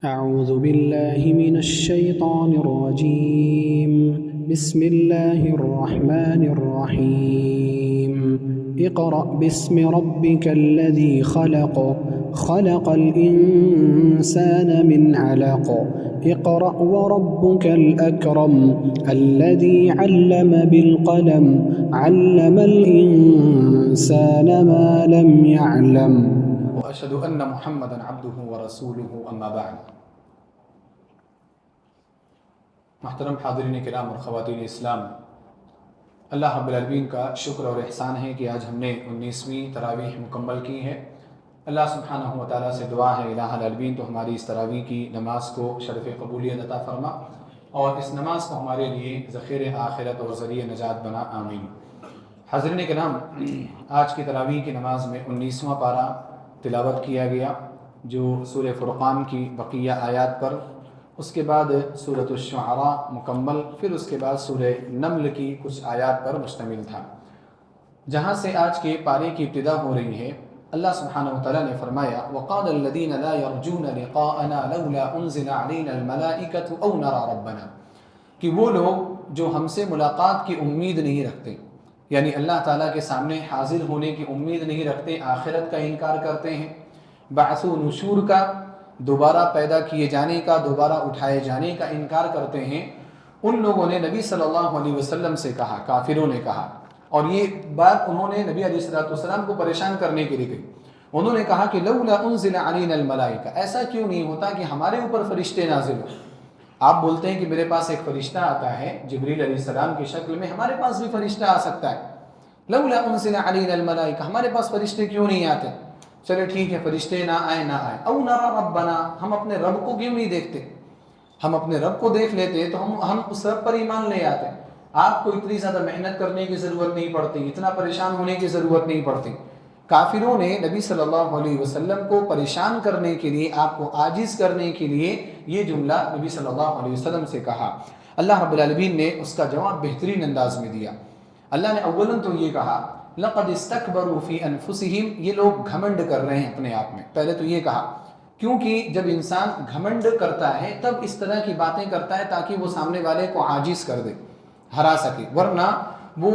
أعوذ بالله من الشيطان الرجيم. بسم الله الرحمن الرحيم. اقرأ باسم ربك الذي خلق خلق الإنسان من علق اقرأ وربك الأكرم الذي علم بالقلم علم الإنسان ما لم يعلم. وأشهد أن محمدًا عبده ورسوله أما بعد. محترم حاضرین کرام اور خواتین اسلام، اللہ رب العالمین کا شکر اور احسان ہے کہ آج ہم نے 19ویں تراویح مکمل کی ہے۔ اللہ سبحانہ و تعالیٰ سے دعا ہے الہ العالمین تو ہماری اس تراویح کی نماز کو شرف قبولیت عطا فرما اور اس نماز کو ہمارے لیے ذخیر آخرت اور ذریعہ نجات بنا، آمین۔ حاضرین کرام، آج کی تراویح کی نماز میں 19واں پارہ تلاوت کیا گیا جو سورہ فرقان کی بقیہ آیات پر، اس کے بعد سورۃ الشعراء مکمل، پھر اس کے بعد سورہ نمل کی کچھ آیات پر مشتمل تھا۔ جہاں سے آج کے پارے کی ابتدا ہو رہی ہے، اللہ سبحانہ وتعالیٰ نے فرمایا وَقَالَ الَّذِينَ لَا يَرْجُونَ لِقَاءَنَا لَوْلَا أُنزِلَ عَلَيْنَا الْمَلَائِكَةُ أَوْ نَرَى رَبَّنَا، کہ وہ لوگ جو ہم سے ملاقات کی امید نہیں رکھتے، یعنی اللہ تعالیٰ کے سامنے حاضر ہونے کی امید نہیں رکھتے، آخرت کا انکار کرتے ہیں، بعث و نشور کا، دوبارہ پیدا کیے جانے کا، دوبارہ اٹھائے جانے کا انکار کرتے ہیں، ان لوگوں نے نبی صلی اللہ علیہ وسلم سے کہا، کافروں نے کہا، اور یہ بات انہوں نے نبی علیہ السلام کو پریشان کرنے کے لیے کہی۔ انہوں نے کہا کہ لولا انزل علینا الملائکہ، ایسا کیوں نہیں ہوتا کہ ہمارے اوپر فرشتے نازل ہوں؟ آپ بولتے ہیں کہ میرے پاس ایک فرشتہ آتا ہے جبریل علیہ السلام کی شکل میں، ہمارے پاس بھی فرشتہ آ سکتا ہے۔ لولا انزل علینا الملائکہ، ہمارے پاس فرشتے کیوں نہیں آتے؟ چلے ٹھیک ہے، فرشتے نہ آئے نہ آئے، او نرى ربنا، ہم اپنے رب کو کیوں نہیں دیکھتے؟ ہم اپنے رب کو دیکھ لیتے تو ہم اس رب پر ایمان لے آتے۔ آپ کو اتنی زیادہ محنت کرنے کی ضرورت نہیں پڑتی، اتنا پریشان ہونے کی ضرورت نہیں پڑتی۔ کافروں نے نبی صلی اللہ علیہ وسلم کو پریشان کرنے کے لیے، آپ کو عاجز کرنے کے لیے یہ جملہ نبی صلی اللہ علیہ وسلم سے کہا۔ اللہ رب العالمین نے اس کا جواب بہترین انداز میں دیا۔ اللہ نے اولاً تو یہ کہا لَقَدْ اسْتَكْبَرُوا فِي أَنفُسِهِمْ، یہ لوگ گھمنڈ کر رہے ہیں اپنے آپ میں۔ پہلے تو یہ کہا کیونکہ جب انسان گھمنڈ کرتا ہے تب اس طرح کی باتیں کرتا ہے تاکہ وہ سامنے والے کو عاجز کر دے، ہرا سکے، ورنہ وہ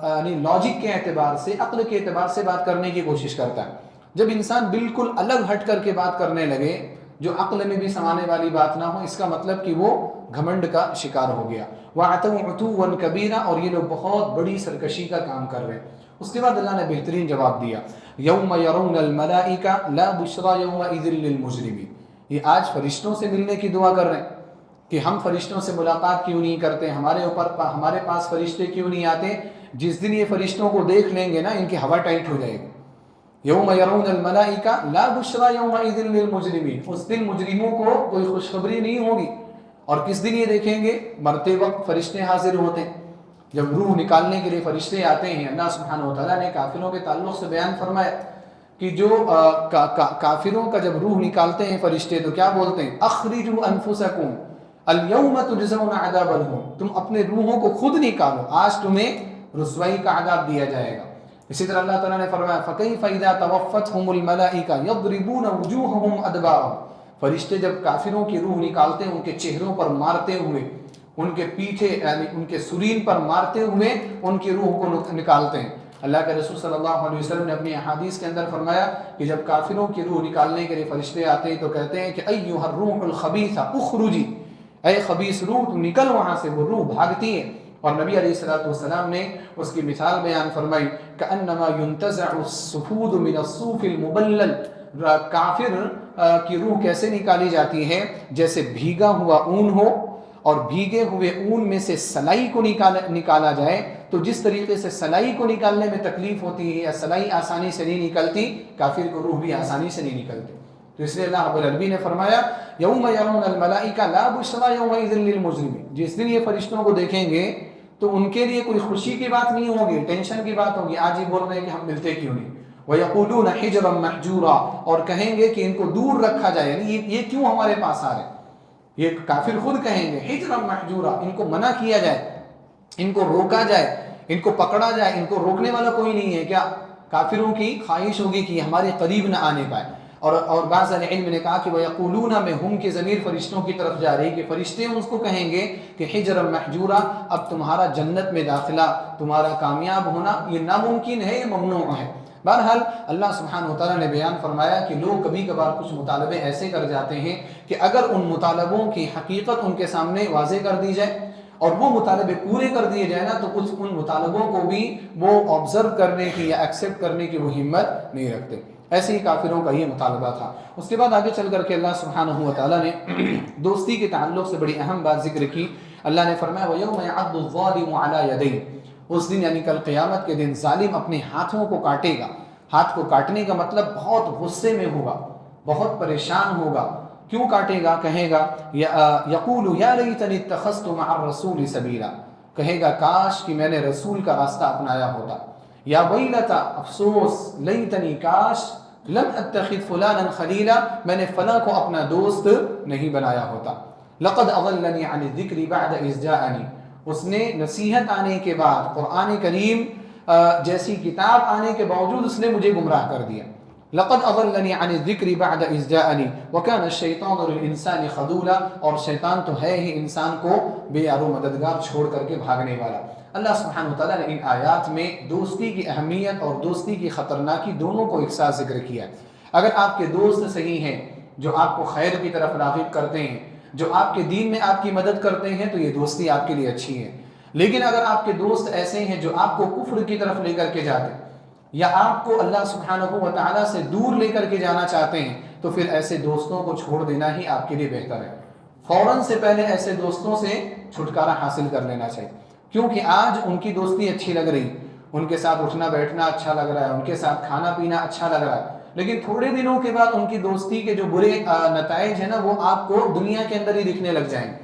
یعنی لاجک کے اعتبار سے، عقل کے اعتبار سے بات کرنے کی کوشش کرتا ہے۔ جب انسان بالکل الگ ہٹ کر کے بات کرنے لگے جو عقل میں بھی سمانے والی بات نہ ہو، اس کا مطلب کہ وہ گھمنڈ کا شکار ہو گیا۔ وَعَتَوْا عُتُوًّا كَبِيرًا، اور یہ لوگ بہت بڑی سرکشی کا کام کر رہے ہیں۔ اس کے بعد اللہ نے بہترین جواب دیا يَوْمَ يَرَوْنَ الْمَلَائِكَةَ لَا بُشْرَىٰ يَوْمَئِذٍ لِّلْمُجْرِمِينَ، یہ آج فرشتوں سے ملنے کی دعا کر رہے ہیں کہ ہم فرشتوں سے ملاقات کیوں نہیں کرتے، ہمارے پاس فرشتے کیوں نہیں آتے۔ جس دن یہ فرشتوں کو دیکھ لیں گے نا، ان کی ہوا ٹائٹ ہو جائے گی۔ یوم یرون الملائکہ لا بشرا یومئذ للمجرمین، اس دن مجرموں کو کوئی خوشخبری نہیں ہوگی۔ اور کس دن یہ دیکھیں گے؟ مرتے وقت فرشتے حاضر ہوتے ہیں، جب روح نکالنے کے لیے فرشتے آتے ہیں۔ اللہ سبحانہ وتعالیٰ نے کافروں کے تعلق سے بیان فرمایا کہ جو کافروں کا جب روح نکالتے ہیں فرشتے تو کیا بولتے ہیں؟ اخرجوا انفسکم اليوم تجزون عذاب الہون، تم اپنے روحوں کو خود نکالو، آج تمہیں رسوائی کا عذاب دیا جائے گا۔ اسی طرح اللہ تعالیٰ نے فرمایا فَكَيْفَ إِذَا تَوَفَّتْهُمُ الْمَلَائِكَةُ يَضْرِبُونَ وُجُوهَهُمْ أَدْبَارَهُمْ، فرشتے جب کافروں کی روح نکالتے ہیں ان کے چہروں پر مارتے ہوئے، ان کے پیٹھے یعنی ان کے سرین پر مارتے ہوئے ان کی روح کو نکالتے ہیں۔ اللہ کے رسول صلی اللہ علیہ وسلم نے اپنی احادیث کے اندر فرمایا کہ جب کافروں کی روح نکالنے کے لیے فرشتے آتے ہیں تو کہتے ہیں کہ أَيُّهَا الرُّوحُ الْخَبِيثَ اُخْرُجِي، اے خبیث روح تم نکل وہاں سے۔ وہ روح بھاگتی ہے، اور نبی علیہ السلام نے اس کی مثال بیان فرمائی کأنما ينتزع الصفود من الصوف المبلل، کافر کی روح کیسے نکالی جاتی ہے؟ جیسے بھیگا ہوا اون ہو اور بھیگے ہوئے اون میں سے سلائی کو نکالا جائے، تو جس طریقے سے سلائی کو نکالنے میں تکلیف ہوتی ہے یا سلائی آسانی سے نہیں نکلتی، کافر کو روح بھی آسانی سے نہیں نکلتی۔ تو اس لیے اللہ رب العالمین نے فرمایا یوم یرون الملائکہ لا بشرا یومئذ للمجرمین، جس دن یہ فرشتوں کو دیکھیں گے تو ان کے لیے کوئی خوشی کی بات نہیں ہوگی، ٹینشن کی بات ہوگی۔ آج ہی بول رہے ہیں کہ ہم ملتے کیوں نہیں۔ وَيَقُولُونَ حِجْرًا مَحْجُورًا، اور کہیں گے کہ ان کو دور رکھا جائے، یعنی یہ کیوں ہمارے پاس آ رہے ہیں؟ یہ کافر خود کہیں گے حِجْرًا مَحْجُورًا، ان کو منع کیا جائے، ان کو روکا جائے، ان کو پکڑا جائے، ان کو روکنے والا کوئی نہیں ہے کیا؟ کافروں کی خواہش ہوگی کہ ہمارے قریب نہ آنے پائے۔ اور بعض اہل علم نے کہا کہ وَيَقُولُونَ میں ہم کی ضمیر فرشتوں کی طرف جا رہی کہ فرشتے اس کو کہیں گے کہ حجرا محجورا، اب تمہارا جنت میں داخلہ، تمہارا کامیاب ہونا یہ ناممکن ہے، یہ ممنوع ہے۔ بہرحال اللہ سبحانہ وتعالیٰ نے بیان فرمایا کہ لوگ کبھی کبھار کچھ مطالبے ایسے کر جاتے ہیں کہ اگر ان مطالبوں کی حقیقت ان کے سامنے واضح کر دی جائے اور وہ مطالبے پورے کر دیے جائے نا، تو ان مطالبوں کو بھی وہ آبزرو کرنے کی یا ایکسیپٹ کرنے کی وہ ہمت نہیں رکھتے۔ ایسے ہی کافروں کا یہ مطالبہ تھا۔ اس کے بعد آگے چل کر کے اللہ سبحانہ وتعالیٰ نے دوستی کے تعلق سے بڑی اہم بات ذکر کی۔ اللہ نے فرمایا وَيَوْمَ يَعَضُّ الظَّالِمُ عَلَى يَدَيْهِ، اس دن یعنی کل قیامت کے دن ظالم اپنے ہاتھوں کو کاٹے گا۔ ہاتھ کو کاٹنے کا مطلب بہت غصے میں ہوگا، بہت پریشان ہوگا۔ کیوں کاٹے گا؟ کہے گا یقول یا لیتنی اتخذت مع الرسول سبیلا، کہے گا کاش کہ میں نے رسول کا راستہ اپنایا ہوتا، یا ویلتا افسوس، لیتنی کاش، لم اتخذ فلانا خلیلا، میں نے فلاں کو اپنا دوست نہیں بنایا ہوتا، لقد اضلنی عن الذکر بعد اذ جاءنی، اس نے نصیحت آنے کے بعد، قرآن کریم جیسی کتاب آنے کے باوجود اس نے مجھے گمراہ کر دیا۔ لقد اضلنی عن الذکر بعد اذ جاءنی وکان الشیطان للانسان خذولا، اور شیطان تو ہے ہی انسان کو بے یار و مددگار چھوڑ کر کے بھاگنے والا۔ اللہ سبحانہ وتعالیٰ نے ان آیات میں دوستی کی اہمیت اور دوستی کی خطرناکی دونوں کو ایک ساتھ ذکر کیا۔ اگر آپ کے دوست صحیح ہیں جو آپ کو خیر کی طرف راغب کرتے ہیں، جو آپ کے دین میں آپ کی مدد کرتے ہیں، تو یہ دوستی آپ کے لیے اچھی ہے۔ لیکن اگر آپ کے دوست ایسے ہیں جو آپ کو کفر کی طرف لے کر کے جاتے ہیں یا آپ کو اللہ سبحانہ و تعالیٰ سے دور لے کر کے جانا چاہتے ہیں، تو پھر ایسے دوستوں کو چھوڑ دینا ہی آپ کے لیے بہتر ہے۔ فوراً سے پہلے ایسے دوستوں سے چھٹکارا حاصل کر لینا چاہیے، کیونکہ آج ان کی دوستی اچھی لگ رہی، ان کے ساتھ اٹھنا بیٹھنا اچھا لگ رہا ہے، ان کے ساتھ کھانا پینا اچھا لگ رہا ہے، لیکن تھوڑے دنوں کے بعد ان کی دوستی کے جو برے نتائج ہیں نا، وہ آپ کو دنیا کے اندر ہی دکھنے لگ جائیں گے۔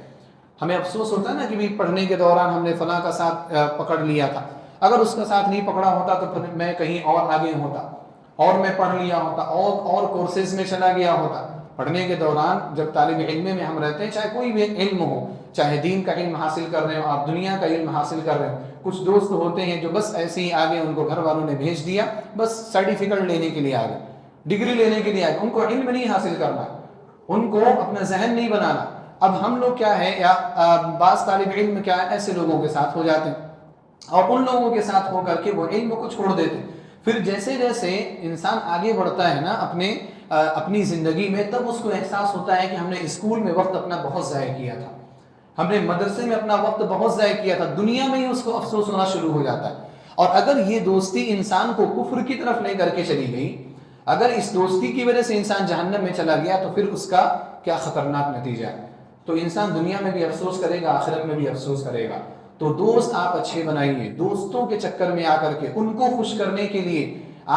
ہمیں افسوس ہوتا ہے نا کہ بھی پڑھنے کے دوران ہم نے فلاں کا ساتھ پکڑ لیا تھا، اگر اس کا ساتھ نہیں پکڑا ہوتا تو پھر میں کہیں اور آگے ہوتا، اور میں پڑھ لیا ہوتا، اور کورسز میں چلا گیا ہوتا۔ پڑھنے کے دوران جب طالب علم میں ہم رہتے ہیں، چاہے کوئی بھی علم ہو، چاہے دین کا علم حاصل کر رہے ہو، آپ دنیا کا علم حاصل کر رہے ہو، کچھ دوست ہوتے ہیں جو بس ایسے ہی آگے، ان کو گھر والوں نے بھیج دیا، بس سرٹیفکیٹ لینے کے لیے آگے، ڈگری لینے کے لیے آگے، ان کو علم نہیں حاصل کرنا، ان کو اپنا ذہن نہیں بنانا۔ اب ہم لوگ کیا ہے، یا بعض طالب علم کیا ہے، ایسے لوگوں کے ساتھ ہو جاتے ہیں اور ان لوگوں کے ساتھ ہو کر کے وہ علم کو چھوڑ دیتے ہیں۔ پھر جیسے جیسے انسان آگے بڑھتا ہے نا اپنی زندگی میں، تب اس کو احساس ہوتا ہے کہ ہم نے اسکول میں وقت اپنا بہت ضائع کیا تھا، ہم نے مدرسے میں اپنا وقت بہت ضائع کیا تھا، دنیا میں ہی اس کو افسوس ہونا شروع ہو جاتا ہے۔ اور اگر یہ دوستی انسان کو کفر کی طرف لے کر کے چلی گئی، اگر اس دوستی کی وجہ سے انسان جہنم میں چلا گیا، تو پھر اس کا کیا خطرناک نتیجہ ہے۔ تو انسان دنیا میں بھی افسوس کرے گا، آخرت میں بھی افسوس کرے گا۔ تو دوست آپ اچھے بنائیے، دوستوں کے چکر میں آ کر کے ان کو خوش کرنے کے لیے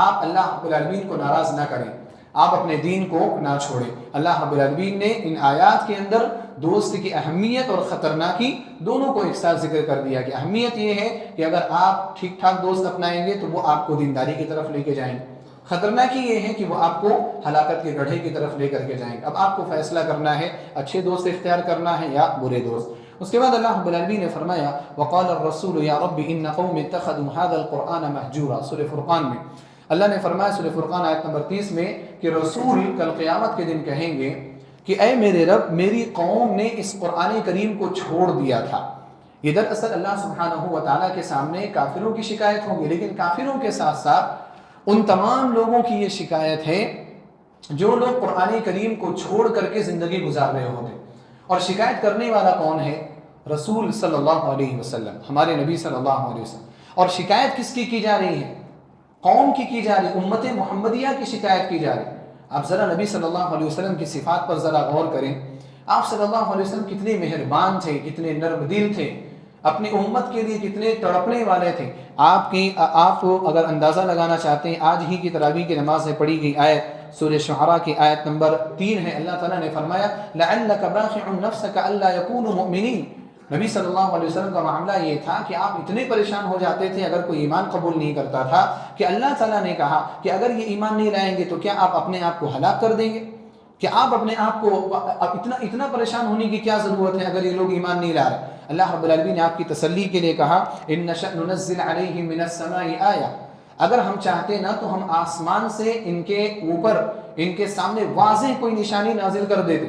آپ اللہ رب العالمین کو ناراض نہ کریں، آپ اپنے دین کو نہ چھوڑیں۔ اللہ رب العالمین نے ان آیات کے اندر دوست کی اہمیت اور خطرناکی دونوں کو ایک ساتھ ذکر کر دیا کہ اہمیت یہ ہے کہ اگر آپ ٹھیک ٹھاک دوست اپنائیں گے تو وہ آپ کو دینداری کی طرف لے کے جائیں گے، خطرناکی یہ ہے کہ وہ آپ کو ہلاکت کے گڑھے کی طرف لے کر کے جائیں گے۔ اب آپ کو فیصلہ کرنا ہے اچھے دوست اختیار کرنا ہے یا برے دوست۔ اس کے بعد اللہ رب العالمین نے فرمایا وقال الرسول یا رب ان قوم اتخذوا هذا القرآن مهجورا، سورہ فرقان میں اللہ نے فرمایا، سورہ فرقان آیت نمبر 30 میں، کہ رسول کل قیامت کے دن کہیں گے کہ اے میرے رب، میری قوم نے اس قرآن کریم کو چھوڑ دیا تھا۔ یہ دراصل اللہ سبحانہ و تعالیٰ کے سامنے کافروں کی شکایت ہوگی، لیکن کافروں کے ساتھ ساتھ ان تمام لوگوں کی یہ شکایت ہے جو لوگ قرآن کریم کو چھوڑ کر کے زندگی گزار رہے ہوتے ہیں۔ اور شکایت کرنے والا کون ہے؟ رسول صلی اللہ علیہ وسلم، ہمارے نبی صلی اللہ علیہ وسلم۔ اور شکایت کس کی جا رہی ہے؟ قوم کی جا رہی، امت محمدیہ کی شکایت کی جا رہی۔ آپ ذرا نبی صلی اللہ علیہ وسلم کی صفات پر ذرا غور کریں۔ آپ صلی اللہ علیہ وسلم کتنے مہربان تھے، کتنے نرم دل تھے، اپنی امت کے لیے کتنے تڑپنے والے تھے۔ آپ اگر اندازہ لگانا چاہتے ہیں، آج ہی کی تراویح کی نماز میں پڑھی گئی آیت سورہ شعراء کی آیت نمبر 3 ہے۔ اللہ تعالیٰ نے فرمایا لَعَلَّكَ بَاخِعٌ نَفْسَكَ أَلَّا يَكُونُوا مُؤْمِنِينَ۔ نبی صلی اللہ علیہ وسلم کا معاملہ یہ تھا کہ آپ اتنے پریشان ہو جاتے تھے اگر کوئی ایمان قبول نہیں کرتا تھا، کہ اللہ تعالیٰ نے کہا کہ اگر یہ ایمان نہیں لائیں گے تو کیا آپ اپنے آپ کو ہلاک کر دیں گے؟ کہ آپ اپنے آپ کو اتنا پریشان ہونے کی کیا ضرورت ہے اگر یہ لوگ ایمان نہیں لا رہے؟ اللہ رب العالمین نے آپ کی تسلی کے لیے کہا إِن نَشَأْ نُنَزِّلْ عَلَيْهِم مِّنَ السَّمَاءِ آیَةً، اگر ہم چاہتے نا تو ہم آسمان سے ان کے اوپر ان کے سامنے واضح کوئی نشانی نازل کر دیتے،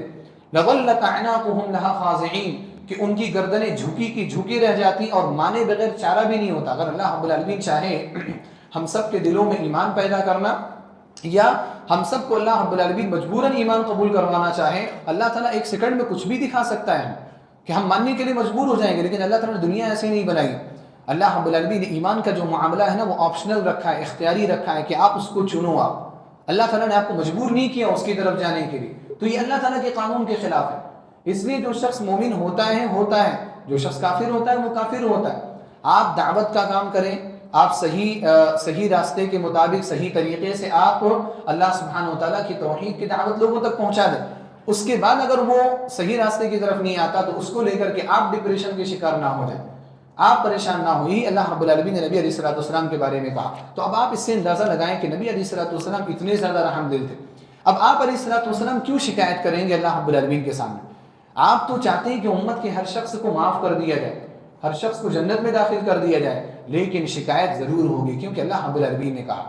لَظَلَّتْ أَعْنَاقُهُمْ لَهَا خَاضِعِينَ، کہ ان کی گردنیں جھکی کی جھکی رہ جاتی اور مانے بغیر چارہ بھی نہیں ہوتا۔ اگر اللہ رب العالمین چاہے ہم سب کے دلوں میں ایمان پیدا کرنا، یا ہم سب کو اللہ رب العالمین مجبوراً ایمان قبول کروانا چاہے، اللہ تعالیٰ ایک سیکنڈ میں کچھ بھی دکھا سکتا ہے کہ ہم ماننے کے لیے مجبور ہو جائیں گے، لیکن اللہ تعالیٰ نے دنیا ایسے نہیں بنائی۔ اللہ رب العالمین نے ایمان کا جو معاملہ ہے نا وہ آپشنل رکھا ہے، اختیاری رکھا ہے کہ آپ اس کو چنو۔ آپ اللہ تعالیٰ نے آپ کو مجبور نہیں کیا اس کی طرف جانے کے لیے، تو یہ اللہ تعالیٰ کے قانون کے خلاف ہے۔ اس لیے جو شخص مومن ہوتا ہے، جو شخص کافر ہوتا ہے وہ کافر ہوتا ہے۔ آپ دعوت کا کام کریں، آپ صحیح راستے کے مطابق صحیح طریقے سے آپ اللہ سبحانہ وتعالیٰ کی توحید کی دعوت لوگوں تک پہنچا دیں۔ اس کے بعد اگر وہ صحیح راستے کی طرف نہیں آتا تو اس کو لے کر کے آپ ڈپریشن کے شکار نہ ہو جائیں، آپ پریشان نہ ہو۔ یہی اللہ رب العالمین نے نبی علیہ الصلوۃ والسلام کے بارے میں کہا۔ تو اب آپ اس سے اندازہ لگائیں کہ نبی علیہ الصلوۃ والسلام اتنے زیادہ رحم دل تھے۔ اب آپ علیہ الصلوۃ والسلام کیوں شکایت کریں گے اللہ رب العالمین کے سامنے؟ آپ تو چاہتے ہیں کہ امت کے ہر شخص کو معاف کر دیا جائے، ہر شخص کو جنت میں داخل کر دیا جائے، لیکن شکایت ضرور ہوگی کیونکہ اللہ رب العالمین نے کہا۔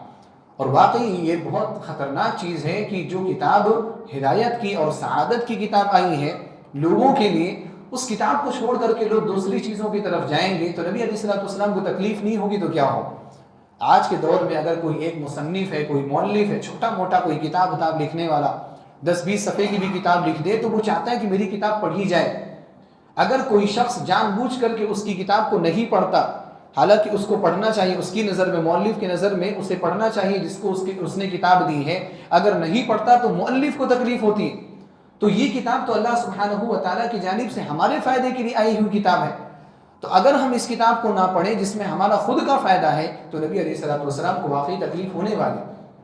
اور واقعی یہ بہت خطرناک چیز ہے کہ جو کتاب ہدایت کی اور سعادت کی کتاب آئی ہے لوگوں کے لیے، اس کتاب کو چھوڑ کر کے لوگ دوسری چیزوں کی طرف جائیں گے تو نبی علیہ الصلوۃ والسلام کو تکلیف نہیں ہوگی تو کیا ہو؟ آج کے دور میں اگر کوئی ایک مصنف ہے، کوئی مؤلف ہے، چھوٹا موٹا کوئی کتاب لکھنے والا 10-20 صفحے کی بھی کتاب لکھ دے تو وہ چاہتا ہے کہ میری کتاب پڑھی جائے۔ اگر کوئی شخص جان بوجھ کر کے اس کی کتاب کو نہیں پڑھتا، حالانکہ اس کو پڑھنا چاہیے، اس کی نظر میں، مؤلف کی نظر میں اسے پڑھنا چاہیے جس کو اس نے کتاب دی ہے، اگر نہیں پڑھتا تو مؤلف کو تکلیف ہوتی ہے۔ تو یہ کتاب تو اللہ سبحانہ و تعالیٰ کی جانب سے ہمارے فائدے کے لیے آئی ہوئی کتاب ہے، تو اگر ہم اس کتاب کو نہ پڑھیں جس میں ہمارا خود کا فائدہ ہے تو نبی علیہ الصلوۃ والسلام کو واقعی تکلیف ہونے والی۔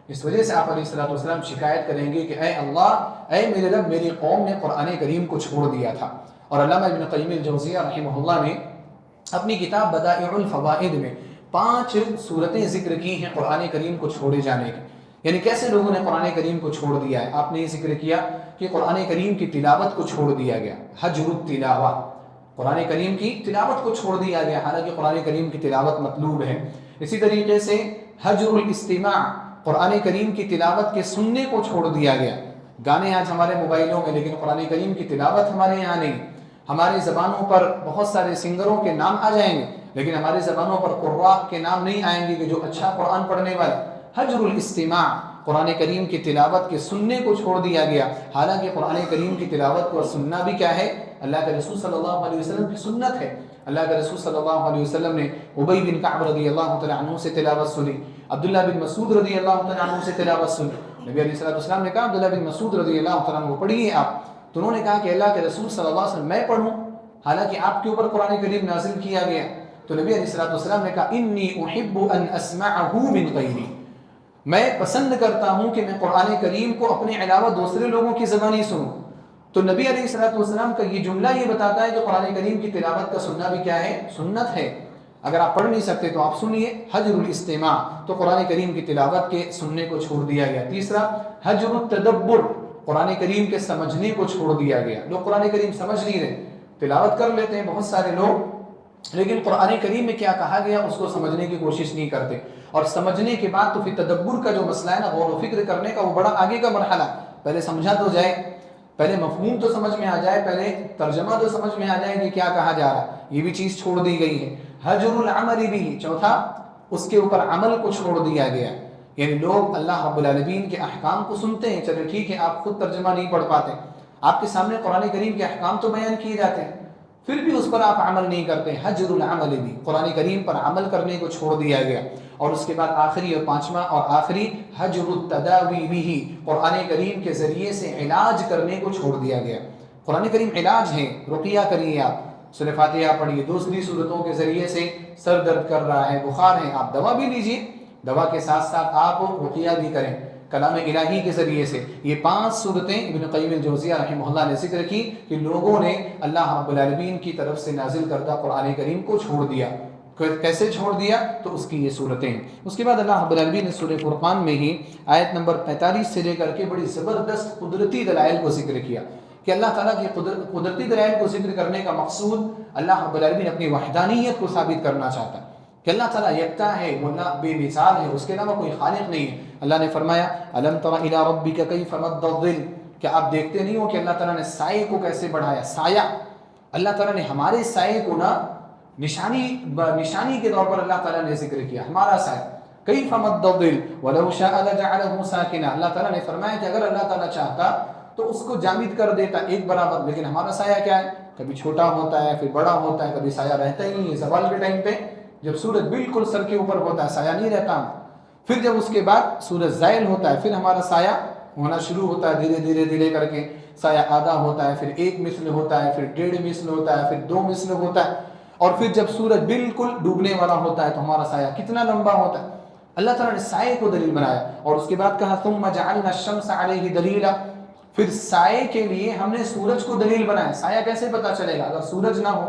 اس وجہ سے آپ علیہ الصلوۃ والسلام شکایت کریں گے کہ اے اللہ، اے میرے رب، میری قوم نے قرآن کریم کو چھوڑ دیا تھا۔ اور علامہ ابن قیم الجوزیہ رحمہ اللہ نے اپنی کتاب بدائع الفوائد میں 5 صورتیں ذکر کی ہیں قرآن کریم کو چھوڑے جانے کی، یعنی کیسے لوگوں نے قرآن کریم کو چھوڑ دیا ہے۔ آپ نے یہ ذکر کیا کہ قرآن کریم کی تلاوت کو چھوڑ دیا گیا، حجر التلاوہ، قرآن کریم کی تلاوت کو چھوڑ دیا گیا، حالانکہ قرآن کریم کی تلاوت مطلوب ہے۔ اسی طریقے سے حجر الاستماع، قرآن کریم کی تلاوت کے سننے کو چھوڑ دیا گیا۔ گانے آج ہمارے موبائلوں میں، لیکن قرآن کریم کی تلاوت ہمارے یہاں نہیں۔ ہماری زبانوں پر بہت سارے سنگروں کے نام آ جائیں گے، لیکن ہماری زبانوں پر قراء کے نام نہیں آئیں گے کہ جو اچھا قرآن پڑھنے والے۔ حجر الاستماع، قرآن کریم کی تلاوت کے سننے کو چھوڑ دیا گیا، حالانکہ قرآن کریم کی تلاوت کو سننا بھی کیا ہے؟ اللہ کے رسول صلی اللہ علیہ وسلم کی سنت ہے۔ اللہ کے رسول صلی اللہ علیہ وسلم نے ابی بن کعب رضی اللہ تعالیٰ عنہ سے تلاوت سنی، عبداللہ بن مسعود رضی اللہ تعالیٰ عنہ سے تلاوت سنی۔ نبی علیہ الصلوۃ والسلام نے کہا عبداللہ بن مسعود رضی اللہ تعالیٰ عنہ کو پڑھیے آپ، تو انہوں نے کہا کہ اللہ کے رسول صلی اللہ علیہ وسلم میں پڑھوں حالانکہ آپ کے اوپر قرآن کریم نازل کیا گیا؟ تو نبی علیہ الصلوۃ والسلام نے کہا انی احب ان اسمعہ من غیری، میں پسند کرتا ہوں کہ میں قرآن کریم کو اپنے علاوہ دوسرے لوگوں کی زبانی سنوں۔ تو نبی علیہ الصلوۃ والسلام کا یہ جملہ یہ بتاتا ہے کہ قرآن کریم کی تلاوت کا سننا بھی کیا ہے؟ سنت ہے۔ اگر آپ پڑھ نہیں سکتے تو آپ سنیے۔ حجر الاستماع، تو قرآن کریم کی تلاوت کے سننے کو چھوڑ دیا گیا۔ تیسرا حجر التدبر، قرآن کریم کے سمجھنے کو چھوڑ دیا گیا۔ لوگ قرآن کریم سمجھ نہیں رہے، تلاوت کر لیتے ہیں بہت سارے لوگ، لیکن قرآن کریم میں کیا کہا گیا اس کو سمجھنے کی کوشش نہیں کرتے، اور سمجھنے کے بعد تو پھر تدبر کا جو مسئلہ ہے نا، غور و فکر کرنے کا، وہ بڑا آگے کا مرحلہ۔ پہلے سمجھا تو جائے، پہلے مفہوم تو سمجھ میں آ جائے، پہلے ترجمہ تو سمجھ میں آ جائے کہ کیا کہا جا رہا ہے، یہ بھی چیز چھوڑ دی گئی ہے۔ حجر العمل بھی، چوتھا اس کے اوپر عمل کو چھوڑ دیا گیا، یعنی لوگ اللہ رب العالمین کے احکام کو سنتے ہیں، چلے ٹھیک ہے آپ خود ترجمہ نہیں پڑھ پاتے، آپ کے سامنے قرآن کریم کے احکام تو بیان کیے جاتے ہیں، پھر بھی اس پر آپ عمل نہیں کرتے۔ حجر العمل بھی، قرآن کریم پر عمل کرنے کو چھوڑ دیا گیا۔ اور اس کے بعد آخری اور پانچواں اور آخری حجر التداوی بھی، قرآن کریم کے ذریعے سے علاج کرنے کو چھوڑ دیا گیا۔ قرآن کریم علاج ہے، رقیہ کریے آپ، سورہ فاتحہ پڑھیے، دوسری صورتوں کے ذریعے سے سر درد کر رہا ہے، بخار ہے، آپ دوا بھی لیجئے، دوا کے ساتھ ساتھ آپ رقیہ بھی کریں کلام الہی کے ذریعے سے۔ یہ 5 صورتیں ابن قیم الجوزیہ رحمہ اللہ نے ذکر کی کہ لوگوں نے اللہ رب العالمین کی طرف سے نازل کردہ قرآن کریم کو چھوڑ دیا۔ کیسے چھوڑ دیا؟ تو اس کی یہ صورتیں ہیں۔ اس کے بعد اللہ رب العالمین نے سورہ فرقان میں ہی آیت نمبر 45 سے لے کر کے بڑی زبردست قدرتی دلائل کو ذکر کیا کہ اللہ تعالیٰ کی قدرتی دلائل کو ذکر کرنے کا مقصود اللہ رب العالمین اپنی وحدانیت کو ثابت کرنا چاہتا ہے کہ اللہ تعالیٰ یکتا ہے، بے مثال ہے، اس کے علاوہ کوئی خالق نہیں ہے۔ اللہ نے فرمایا الم تر الی ربک کیف مد الظل، کہ آپ دیکھتے نہیں ہو کہ اللہ تعالیٰ نے سائے کو کیسے بڑھایا. سایہ اللہ تعالیٰ نے ہمارے سائے کو نا نشانی کے طور پر اللہ تعالیٰ نے ذکر کیا، ہمارا سایہ. کیف مد الظل ولو شاء لجعله ساکنا، اللہ تعالیٰ نے فرمایا کہ اگر اللہ تعالیٰ چاہتا تو اس کو جامد کر دیتا ایک برابر. لیکن ہمارا سایہ کیا ہے، کبھی چھوٹا ہوتا ہے پھر بڑا ہوتا ہے، کبھی سایہ رہتا ہی نہیں ہے. زوال کے ٹائم پہ جب سورج بالکل سر کے اوپر ہوتا ہے سایہ نہیں رہتا. پھر جب اس کے بعد سورج زائل ہوتا ہے پھر ہمارا سایہ ہونا شروع ہوتا ہے، دھیرے دھیرے دھیرے کر کے سایہ آدھا ہوتا ہے، پھر 1 مثل ہوتا ہے، پھر 1.5 مثل ہوتا ہے، پھر 2 مثل ہوتا ہے. اور پھر جب سورج بالکل ڈوبنے والا ہوتا ہے تو ہمارا سایہ کتنا لمبا ہوتا ہے. اللہ تعالیٰ نے سائے کو دلیل بنایا. اور اس کے بعد کہا ثم جعلنا الشمس علیہ دلیلا، پھر سائے کے لیے ہم نے سورج کو دلیل بنایا. سایہ کیسے پتا چلے گا؟ اگر سورج نہ ہو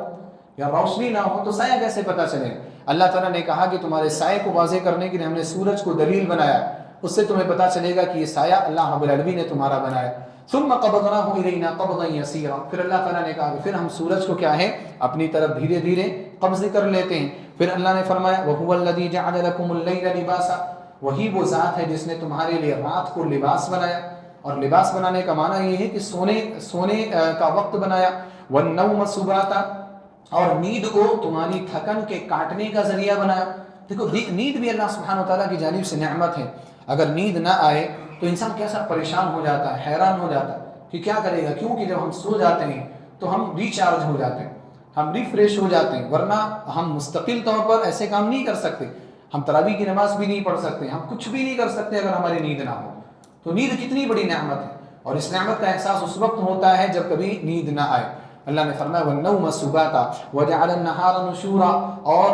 یا روشنی نہ ہو تو سایہ کیسے پتا چلے گا؟ اللہ تعالیٰ نے کہا کہ تمہارے سائے کو واضح کرنے کے لیے ہم نے سورج کو دلیل بنایا، اس سے تمہیں پتا چلے گا کہ یہ سایہ اللہ رب العالمین نے تمہارا بنایا. ثم قبضناہ الینا قبضا یسیرا، پھر اللہ تعالیٰ نے کہا کہ پھر ہم سورج کو کیا ہے اپنی طرف دھیرے دھیرے قبض کر لیتے ہیں. پھر اللہ نے فرمایا وَهُوَ الَّذِي جَعَلَ لَكُمُ اللَّيْلَ لِبَاسًا، وہی وہ ذات ہے جس نے تمہارے لیے رات کو لباس بنایا. اور لباس بنانے کا معنی یہ ہے کہ سونے کا وقت بنایا. وَالنَّوْمَ سُبَاتًا، اور نیند کو تمہاری تھکن کے کاٹنے کا ذریعہ بنایا. دیکھو نیند بھی اللہ سبحانہ وتعالیٰ کی جانب سے نعمت ہے. اگر نیند نہ آئے تو انسان کیسا پریشان ہو جاتا ہے، حیران ہو جاتا ہے کہ کیا کرے گا. کیونکہ جب ہم سو جاتے ہیں تو ہم ریچارج ہو جاتے ہیں، ہم ریفریش ہو جاتے ہیں. ورنہ ہم مستقل طور پر ایسے کام نہیں کر سکتے. ہم تراویح کی نماز بھی نہیں پڑھ سکتے، ہم کچھ بھی نہیں کر سکتے اگر ہماری نیند نہ ہو. تو نیند کتنی بڑی نعمت ہے، اور اس نعمت کا احساس اس وقت ہوتا ہے جب کبھی نیند نہ آئے. اللہ نے فرمایا وَالنَّوْمَ سُبَاتًا وَجَعَلَ النَّهَارَ نُشُورًا، اور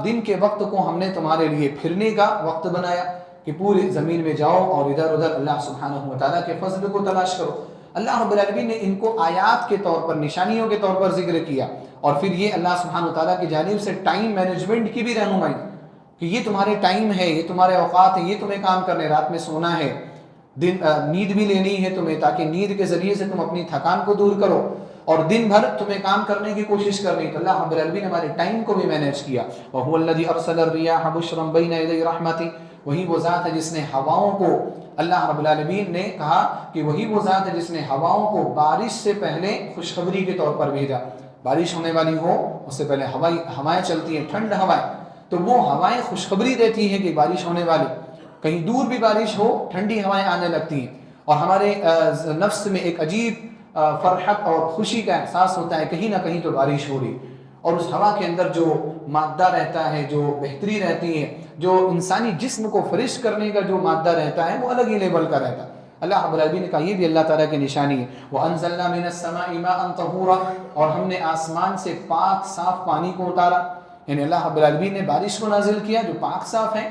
دن کے وقت کو ہم نے تمہارے لیے پھرنے کا وقت بنایا کہ پوری زمین میں جاؤ اور ادھر ادھر اللہ سبحانہ وتعالیٰ کے فضل کو تلاش کرو. اللہ رب العالمین نے ان کو آیات کے طور پر، نشانیوں کے طور پر ذکر کیا. اور پھر یہ اللہ سبحانہ وتعالیٰ کی جانب سے ٹائم مینجمنٹ کی بھی رہنمائی کہ یہ تمہارے ٹائم ہے، یہ تمہارے اوقات ہیں، یہ تمہیں کام کرنے، رات میں سونا ہے، نیند بھی لینی ہے تمہیں، تاکہ نیند کے ذریعے سے تم اپنی تھکان کو دور کرو، اور دن بھر تمہیں کام کرنے کی کوشش کرنی. تو اللہ رب العالمین نے ہمارے ٹائم کو بھی مینیج کیا. وَهُوَ الَّذِي أَرْسَلَ الرِّيَاحَ بُشْرًا بَيْنَ يَدَيْ رَحْمَتِهِ، وہی وہ ذات ہے جس نے ہواؤں کو، اللہ رب العالمین نے کہا کہ وہی وہ ذات ہے جس نے ہواؤں کو بارش سے پہلے خوشخبری کے طور پر بھیجا. بارش ہونے والی ہو اس سے پہلے ہوائیں چلتی ہیں، ٹھنڈ ہوائیں، تو وہ ہوائیں خوشخبری دیتی ہیں کہ بارش ہونے والی. کہیں دور بھی بارش ہو ٹھنڈی ہوائیں آنے لگتی ہیں، اور ہمارے نفس میں ایک عجیب فرحت اور خوشی کا احساس ہوتا ہے کہیں نہ کہیں تو بارش ہو رہی. اور اس ہوا کے اندر جو مادہ رہتا ہے، جو بہتری رہتی ہے، جو انسانی جسم کو فریش کرنے کا جو مادہ رہتا ہے وہ الگ ہی لیول کا رہتا ہے. اللہ رب العالمین نے کہا یہ بھی اللہ تعالیٰ کی نشانی ہے. وَأَنزَلْنَا مِنَ السَّمَاءِ مَاءً طَهُورًا، اور ہم نے آسمان سے پاک صاف پانی کو اتارا. یعنی اللہ رب العالمین نے بارش کو نازل کیا جو پاک صاف ہے.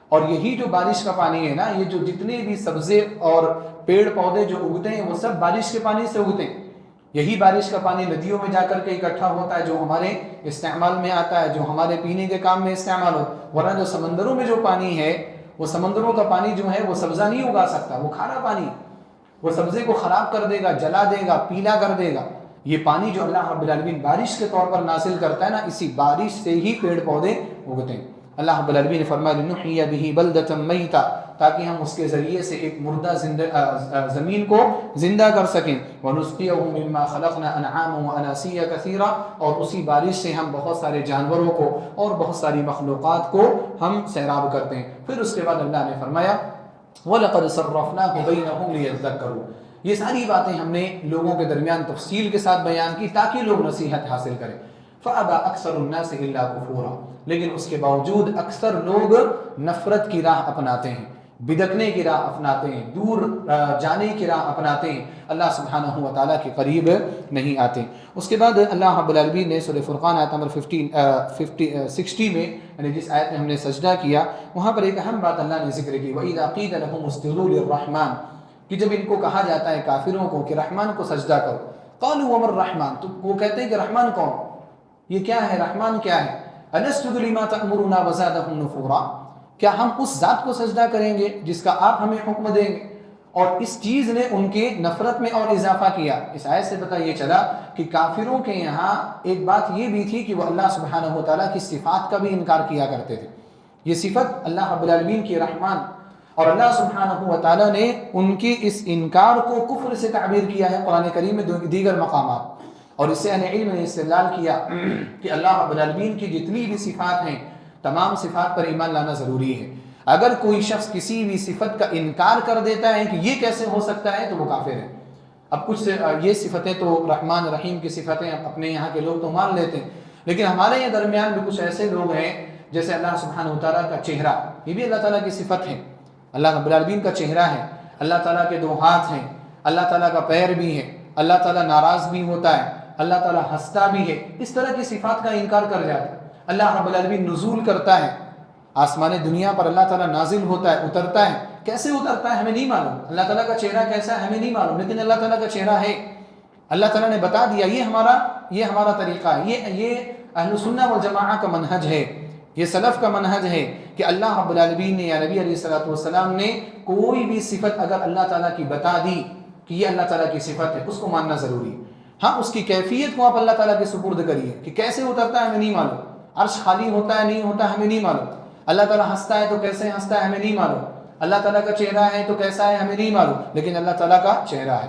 اور یہی جو بارش کا پانی ہے نا، یہ جو جتنے بھی سبزے اور پیڑ پودے جو اگتے ہیں وہ سب بارش کے پانی سے اگتے ہیں. یہی بارش کا پانی ندیوں میں جا کر کے اکٹھا ہوتا ہے جو ہمارے استعمال میں آتا ہے، جو ہمارے پینے کے کام میں استعمال ہوتا ہے. ورنہ جو سمندروں میں جو پانی ہے، وہ سمندروں کا پانی جو ہے وہ سبزہ نہیں اگا سکتا، وہ کھارا پانی، وہ سبزے کو خراب کر دے گا، جلا دے گا، پیلا کر دے گا. یہ پانی جو اللہ رب العالمین بارش کے طور پر نازل کرتا ہے نا، اسی بارش سے ہی پیڑ پودے اگتے ہیں. اللہ رب العالمین نے فرمایا لِنُحْيِيَ بِهِ بَلْدَةً مَيْتًا، تاکہ ہم اس کے ذریعے سے ایک مردہ زمین کو زندہ کر سکیں. وَنُسْقِيَهُ مِمَّا خَلَقْنَا أَنْعَامًا وَأَنَاسِيَّ كَثِيرًا، اور اسی بارش سے ہم بہت سارے جانوروں کو اور بہت ساری مخلوقات کو ہم سیراب کرتے ہیں. پھر اس کے بعد اللہ نے فرمایا وَلَقَدْ صَرَّفْنَاهُ بَيْنَهُمْ لِيَذَّكَّرُوا، یہ ساری باتیں ہم نے لوگوں کے درمیان تفصیل کے ساتھ بیان کی تاکہ لوگ نصیحت حاصل کریں. فَأَبَى أَكْثَرُ النَّاسِ إِلَّا كُفُورًا، لیکن اس کے باوجود اکثر لوگ نفرت کی راہ اپناتے ہیں، بدکنے کی راہ اپناتے ہیں، دور جانے کی راہ اپناتے ہیں، اللہ سبحانہ و تعالیٰ کے قریب نہیں آتے. اس کے بعد اللہ رب العالمین نے سورہ فرقان آیت نمبر 60 میں، یعنی جس آیت میں ہم نے سجدہ کیا، وہاں پر ایک اہم بات اللہ نے ذکر کی. وَإِذَا قِيلَ لَهُمُ اسْجُدُوا لِلرَّحْمَنِ، کہ جب ان کو کہا جاتا ہے کافروں کو کہ رحمان کو سجدہ کرو. قَالُوا وَمَا الرَّحْمَنُ، تو وہ کہتے ہیں کہ رحمان کون، یہ کیا ہے، رحمان کیا ہے. أَنَسْجُدُ لِمَا تَأْمُرُنَا وَزَادَهُمْ نُفُورًا، کیا ہم اس ذات کو سجدہ کریں گے جس کا آپ ہمیں حکم دیں گے. اور اس چیز نے ان کے نفرت میں اور اضافہ کیا. اس آیت سے پتہ یہ چلا کہ کافروں کے یہاں ایک بات یہ بھی تھی کہ وہ اللہ سبحانہ و تعالیٰ کی صفات کا بھی انکار کیا کرتے تھے. یہ صفت اللہ رب العالمین کی رحمان، اور اللہ سبحانہ و تعالیٰ نے ان کے اس انکار کو کفر سے تعبیر کیا ہے قرآن کریم میں دیگر مقامات، اور اس سے اہل علم نے استدلال کیا کہ اللہ رب العالمین کی جتنی بھی صفات ہیں تمام صفات پر ایمان لانا ضروری ہے۔ اگر کوئی شخص کسی بھی صفت کا انکار کر دیتا ہے کہ یہ کیسے ہو سکتا ہے تو وہ کافر ہے۔ اب کچھ یہ صفتیں تو رحمان رحیم کی صفتیں اپنے یہاں کے لوگ تو مان لیتے ہیں، لیکن ہمارے یہاں درمیان بھی کچھ ایسے لوگ ہیں جیسے اللہ سبحانہ و تعالیٰ کا چہرہ، یہ بھی اللہ تعالیٰ کی صفت ہے، اللہ رب العالمین کا چہرہ ہے، اللہ تعالیٰ کے 2 ہاتھ ہیں، اللہ تعالیٰ کا پیر بھی ہے، اللہ تعالیٰ ناراض بھی ہوتا ہے، اللہ تعالیٰ ہنستا بھی ہے، اس طرح کی صفات کا انکار کر جاتا ہے۔ اللہ رب العالمین نزول کرتا ہے، آسمان دنیا پر اللہ تعالیٰ نازل ہوتا ہے، اترتا ہے، کیسے اترتا ہے ہمیں نہیں معلوم، اللہ تعالیٰ کا چہرہ کیسا ہے ہمیں نہیں معلوم، لیکن اللہ تعالیٰ کا چہرہ ہے، اللہ تعالیٰ نے بتا دیا، یہ ہمارا طریقہ ہے، یہ اہل سنہ والجماعہ کا منہج ہے، یہ سلف کا منہج ہے کہ اللہ رب العالمین نے یا نبی علیہ الصلوۃ والسلام نے کوئی بھی صفت اگر اللہ تعالیٰ کی بتا دی کہ یہ اللہ تعالیٰ کی صفت ہے، اس کو ماننا ضروری ہے۔ ہاں اس کی کیفیت کو آپ اللہ تعالیٰ کے سپرد کریے کہ کیسے اترتا ہے ہمیں نہیں معلوم، عرش خالی ہوتا ہے نہیں ہوتا ہمیں نہیں معلوم، اللہ تعالیٰ ہنستا ہے تو کیسے ہنستا ہے ہمیں نہیں معلوم، اللہ تعالیٰ کا چہرہ ہے تو کیسا ہے ہمیں نہیں معلوم، لیکن اللہ تعالیٰ کا چہرہ ہے۔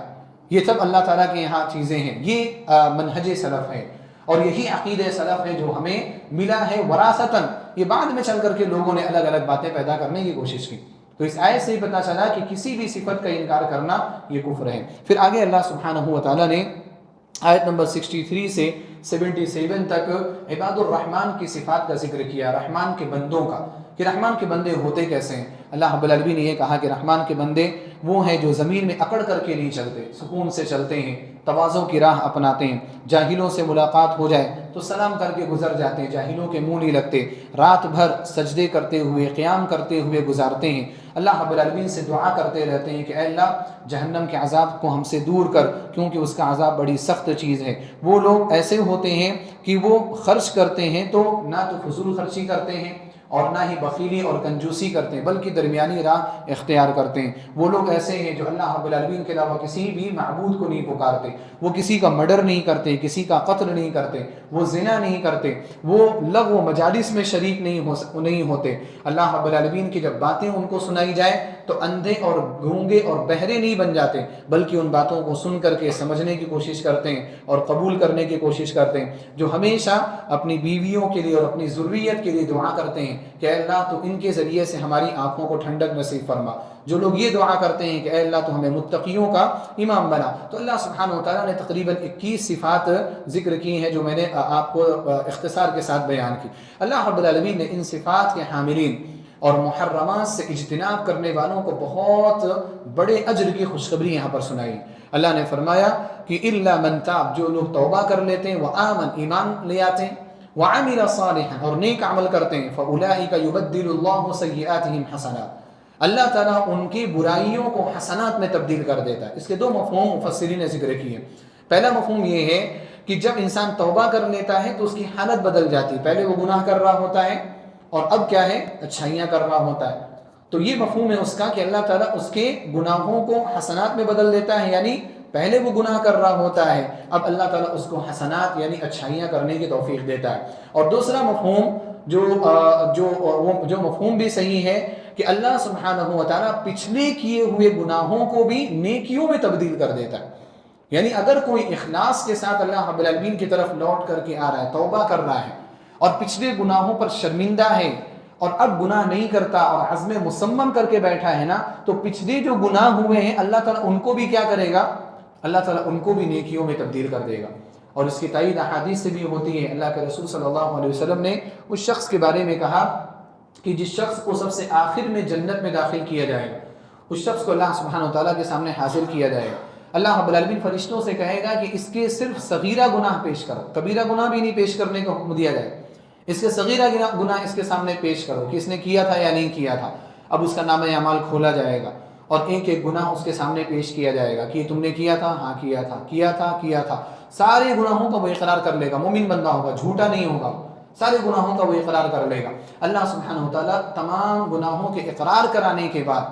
یہ سب اللہ تعالیٰ کے یہاں چیزیں ہیں، یہ منہج سلف ہے، اور یہی عقیدہ سلف ہے جو ہمیں ملا ہے وراثتاً، یہ بعد میں چل کر کے لوگوں نے الگ الگ باتیں پیدا کرنے کی کوشش کی۔ تو اس آیت سے ہی پتہ چلا کہ کسی بھی صفت کا انکار کرنا یہ کفر ہے۔ پھر آگے اللہ سبحانہ و تعالیٰ نے آیت نمبر 63 سے 77 تک عباد الرحمن کی صفات کا ذکر کیا، رحمان کے بندوں کا، کہ رحمان کے بندے ہوتے کیسے ہیں۔ اللہ رب العالمین نے یہ کہا کہ رحمان کے بندے وہ ہیں جو زمین میں اکڑ کر کے نہیں چلتے، سکون سے چلتے ہیں، تواضع کی راہ اپناتے ہیں، جاہلوں سے ملاقات ہو جائے تو سلام کر کے گزر جاتے ہیں، جاہلوں کے منہ نہیں لگتے، رات بھر سجدے کرتے ہوئے قیام کرتے ہوئے گزارتے ہیں، اللہ رب العالمین سے دعا کرتے رہتے ہیں کہ اے اللہ جہنم کے عذاب کو ہم سے دور کر، کیونکہ اس کا عذاب بڑی سخت چیز ہے۔ وہ لوگ ایسے ہوتے ہیں کہ وہ خرچ کرتے ہیں تو نہ تو فضول خرچی کرتے ہیں اور نہ ہی بخیلی اور کنجوسی کرتے ہیں، بلکہ درمیانی راہ اختیار کرتے ہیں۔ وہ لوگ ایسے ہیں جو اللہ رب العالمین کے علاوہ کسی بھی معبود کو نہیں پکارتے، وہ کسی کا مرڈر نہیں کرتے، کسی کا قتل نہیں کرتے، وہ زنا نہیں کرتے، وہ لغو و مجالس میں شریک نہیں ہوتے۔ اللہ رب العالمین کی جب باتیں ان کو سنائی جائے تو اندھے اور گونگے اور بہرے نہیں بن جاتے، بلکہ ان باتوں کو سن کر کے سمجھنے کی کوشش کرتے ہیں اور قبول کرنے کی کوشش کرتے ہیں، جو ہمیشہ اپنی بیویوں کے لیے اور اپنی ذریت کے لیے دعا کرتے ہیں کہ اے اللہ تو ان کے ذریعے سے ہماری آنکھوں کو ٹھنڈک نصیب فرما۔ جو لوگ یہ دعا کرتے ہیں کہ اے اللہ تو ہمیں متقیوں کا امام بنا۔ تو اللہ سبحانہ و تعالیٰ نے تقریباً 21 صفات ذکر کی ہیں جو میں نے آپ کو اختصار کے ساتھ بیان کی۔ اللہ رب العالمین نے ان صفات کے حاملین اور محرمات سے اجتناب کرنے والوں کو بہت بڑے اجر کی خوشخبری یہاں پر سنائی۔ اللہ نے فرمایا کہ الا من تاب، جو لوگ توبہ کر لیتے ہیں، وآمن، ایمان لے آتے ہیں، وعمل صالحا، اور نیک عمل کرتے ہیں، فاولئک یبدل اللہ سیئاتہم حسنات، اللہ تعالیٰ ان کی برائیوں کو حسنات میں تبدیل کر دیتا ہے۔ اس کے 2 مفہوم مفسرین نے ذکر کیے۔ پہلا مفہوم یہ ہے کہ جب انسان توبہ کر لیتا ہے تو اس کی حالت بدل جاتی ہے، پہلے وہ گناہ کر رہا ہوتا ہے اور اب کیا ہے اچھائیاں کر رہا ہوتا ہے، تو یہ مفہوم ہے اس کا کہ اللہ تعالیٰ اس کے گناہوں کو حسنات میں بدل دیتا ہے، یعنی پہلے وہ گناہ کر رہا ہوتا ہے، اب اللہ تعالیٰ اس کو حسنات یعنی اچھائیاں کرنے کی توفیق دیتا ہے۔ اور دوسرا مفہوم جو مفہوم بھی صحیح ہے کہ اللہ سبحانہ و تعالیٰ پچھلے کیے ہوئے گناہوں کو بھی نیکیوں میں تبدیل کر دیتا ہے، یعنی اگر کوئی اخلاص کے ساتھ اللہ رب العالمین کی طرف لوٹ کر کے آ رہا ہے، توبہ کر رہا ہے اور پچھلے گناہوں پر شرمندہ ہے اور اب گناہ نہیں کرتا اور عزم مصمم کر کے بیٹھا ہے نا، تو پچھلے جو گناہ ہوئے ہیں اللہ تعالیٰ ان کو بھی کیا کرے گا، اللہ تعالیٰ ان کو بھی نیکیوں میں تبدیل کر دے گا۔ اور اس کی تائید احادیث سے بھی ہوتی ہے۔ اللہ کے رسول صلی اللہ علیہ وسلم نے اس شخص کے بارے میں کہا کہ جس شخص کو سب سے آخر میں جنت میں داخل کیا جائے گا، اس شخص کو اللہ سبحانہ و تعالیٰ کے سامنے حاضر کیا جائے گا، اللہ رب العالمین فرشتوں سے کہے گا کہ اس کے صرف صغیرہ گناہ پیش کرو، کبیرہ گناہ بھی نہیں پیش کرنے کا حکم دیا جائے، اس کے صغیرہ گناہ اس کے سامنے پیش کرو کہ اس نے کیا تھا یا نہیں کیا تھا۔ اب اس کا نامہ اعمال کھولا جائے گا اور ایک ایک گناہ اس کے سامنے پیش کیا جائے گا کہ یہ تم نے کیا تھا، ہاں کیا تھا، کیا تھا، کیا تھا، سارے گناہوں کا وہ اقرار کر لے گا، مومن بندہ ہوگا، جھوٹا نہیں ہوگا، سارے گناہوں کا وہ اقرار کر لے گا۔ اللہ سبحانہ و تعالیٰ تمام گناہوں کے اقرار کرانے کے بعد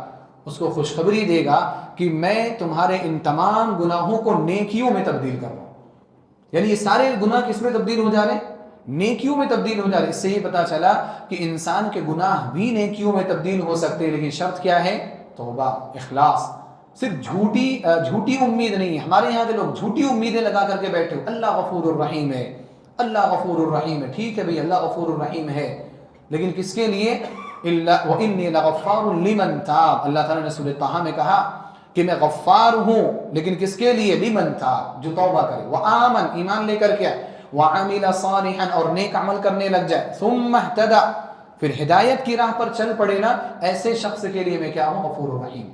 اس کو خوشخبری دے گا کہ میں تمہارے ان تمام گناہوں کو نیکیوں میں تبدیل کر رہا ہوں، یعنی یہ سارے گناہ کس میں تبدیل ہو جا رہے ہیں، نیکیوں میں تبدیل ہو جاتے. اس سے یہ پتا چلا کہ انسان کے گناہ بھی نیکیوں میں تبدیل ہو سکتے ہیں، لیکن شرط کیا ہے؟ توبہ، اخلاص. صرف جھوٹی امید نہیں. ہمارے یہاں کے لوگ جھوٹی امیدیں لگا کر کے بیٹھے ہو. اللہ غفور الرحیم ہے، اللہ غفور الرحیم ہے. ٹھیک ہے بھئی، اللہ غفور الرحیم ہے، لیکن کس کے لیے؟ وَإِنِّي لَغَفَّارٌ لِمَنْ تَابَ. اللہ تعالیٰ نے سورۃ طٰہٰ میں کہا کہ میں غفار ہوں، لیکن کس کے لیے؟ لمن تاب، جو توبہ کرے، وآمن، ایمان لے کر کے آئے، وعمل صالحا، اور نیک عمل کرنے لگ جائے، ثم اہتدى، پھر ہدایت کی راہ پر چل پڑے نا، ایسے شخص کے لیے میں کیا ہوں؟ غفور الرحیم.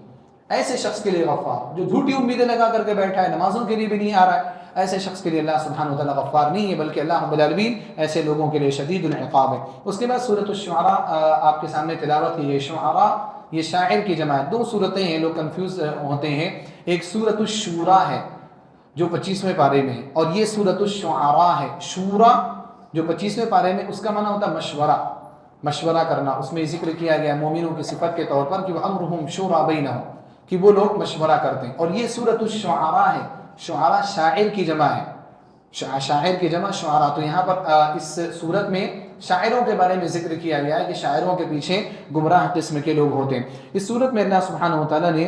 ایسے شخص کے لیے غفار. جو جھوٹی امیدیں لگا کر کے بیٹھا ہے، نمازوں کے لیے بھی نہیں آ رہا ہے، ایسے شخص کے لیے اللہ سبحانہ وتعالیٰ غفار نہیں ہے، بلکہ اللہ رب العالمین ایسے لوگوں کے لیے شدید العقاب ہے. اس کے بعد سورۃ الشعراء آپ کے سامنے تلاوت کی. یہ شعراء، یہ شاعر کی جمع ہے. دو صورتیں ہیں، لوگ کنفیوز ہوتے ہیں. ایک سورۃ الشورى ہے جو 25ویں پارے میں ہے، اور یہ سورۃ الشعراء ہے. شورا جو 25ویں پارے میں، اس کا معنی ہوتا ہے مشورہ، مشورہ کرنا. اس میں ذکر کیا گیا مومنوں کی صفت کے طور پر کہ وَأَمْرُهُمْ شُورَىٰ بَيْنَهُمْ، کہ وہ لوگ مشورہ کرتے ہیں. اور یہ سورۃ الشعراء ہے. شعراء شاعر کی جمع ہے، شاعر کی جمع شعراء. تو یہاں پر اس صورت میں شاعروں کے بارے میں ذکر کیا گیا ہے کہ شاعروں کے پیچھے گمراہ قسم کے لوگ ہوتے ہیں. اس صورت میں اللہ سبحانہ وتعالیٰ نے